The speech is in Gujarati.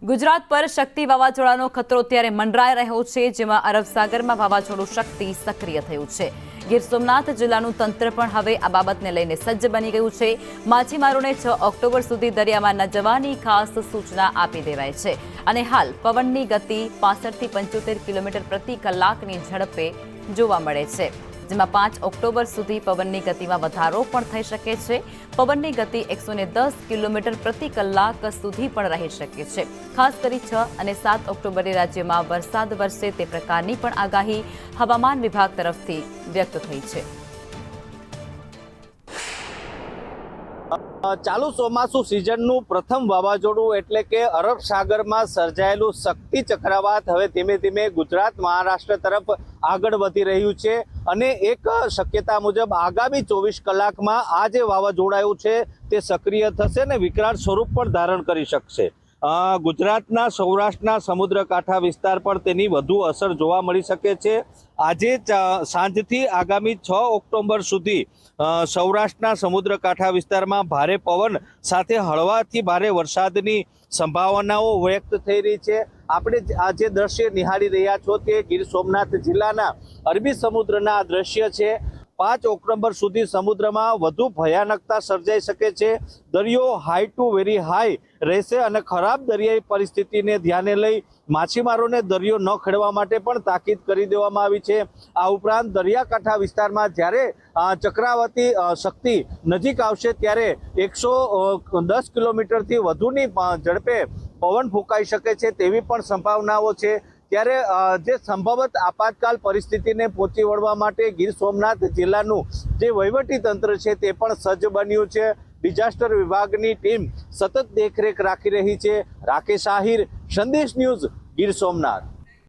ગુજરાત પર શક્તિ વાવાઝોડાનો ખતરો અત્યારે મંડરાઈ રહ્યો છે, જેમાં અરબ સાગરમાં વાવાઝોડું શક્તિ સક્રિય થયું છે। ગીર સોમનાથ જિલ્લાનું તંત્ર પણ હવે આ બાબતને લઈને સજ્જ બની ગયું છે। માછીમારોને 6 ઓક્ટોબર સુધી દરિયામાં ન જવાની ખાસ સૂચના આપી દેવાઈ છે અને હાલ પવનની ગતિ 65 થી 75 કિલોમીટર પ્રતિ કલાકની ઝડપે જોવા મળે છે, જેમાં 5 ઓક્ટોબર સુધી પવનની ગતિમાં વધારો પણ થઈ શકે છે। પવનની ગતિ 110 કિલોમીટર પ્રતિ કલાક સુધી પણ રહી શકે છે। ખાસ કરી 6 અને 7 ઓક્ટોબરે રાજ્યમાં વરસાદ વરસે તે પ્રકારની પણ આગાહી હવામાન વિભાગ તરફથી વ્યક્ત થઈ છે। ચાલુ ચોમાસુ સિઝનનું પ્રથમ વાવાઝોડું એટલે કે અરબ સાગરમાં સર્જાયેલું શક્તિ ચક્રવાત હવે ધીમે ધીમે ગુજરાત મહારાષ્ટ્ર તરફ આગળ વધી રહ્યું છે અને એક શક્યતા મુજબ આગામી 24 કલાકમાં આ જે વાવાઝોડાયું છે તે સક્રિય થશે અને વિકરાળ સ્વરૂપ પણ ધારણ કરી શકશે। ગુજરાતના સૌરાષ્ટ્રના સમુદ્રકાંઠા વિસ્તાર પર તેની વધુ અસર જોવા મળી શકે છે। આજે સાંજથી આગામી 6 ઓક્ટોબર સુધી સૌરાષ્ટ્રના સમુદ્રકાંઠા વિસ્તારમાં ભારે પવન સાથે હળવાથી ભારે વરસાદની સંભાવનાઓ વ્યક્ત થઈ રહી છે। આપણે આ જે દ્રશ્ય નિહાળી રહ્યા છો તે ગીર સોમનાથ જિલ્લાના અરબી સમુદ્રના આ દ્રશ્ય છે। 5 ઓક્ટોબર સુધી સમુદ્રમાં વધુ ભયાનકતા સર્જાઈ શકે છે। દરિયો હાઈ ટુ વેરી હાઈ રહેશે અને ખરાબ દરિયાઈ પરિસ્થિતિને ધ્યાને લઈ માછીમારોને દરિયો ન ખેડવા માટે પણ તાકીદ કરી દેવામાં આવી છે। આ ઉપરાંત દરિયાકાંઠા વિસ્તારમાં જ્યારે ચક્રવાતી શક્તિ નજીક આવશે ત્યારે 110 કિલોમીટરથી વધુની ઝડપે પવન ફૂંકાઈ શકે છે તેવી પણ સંભાવનાઓ છે। ત્યારે જે સંભવત આપાતકાલ પરિસ્થિતિને પહોંચી વળવા માટે ગીર સોમનાથ જિલ્લાનું જે વહીવટી તંત્ર છે તે પણ સજ્જ બન્યું છે। ડિઝાસ્ટર વિભાગની ટીમ સતત દેખરેખ રાખી રહી છે। રાકેશ આહિર, સંદેશ ન્યૂઝ, ગીર સોમનાથ।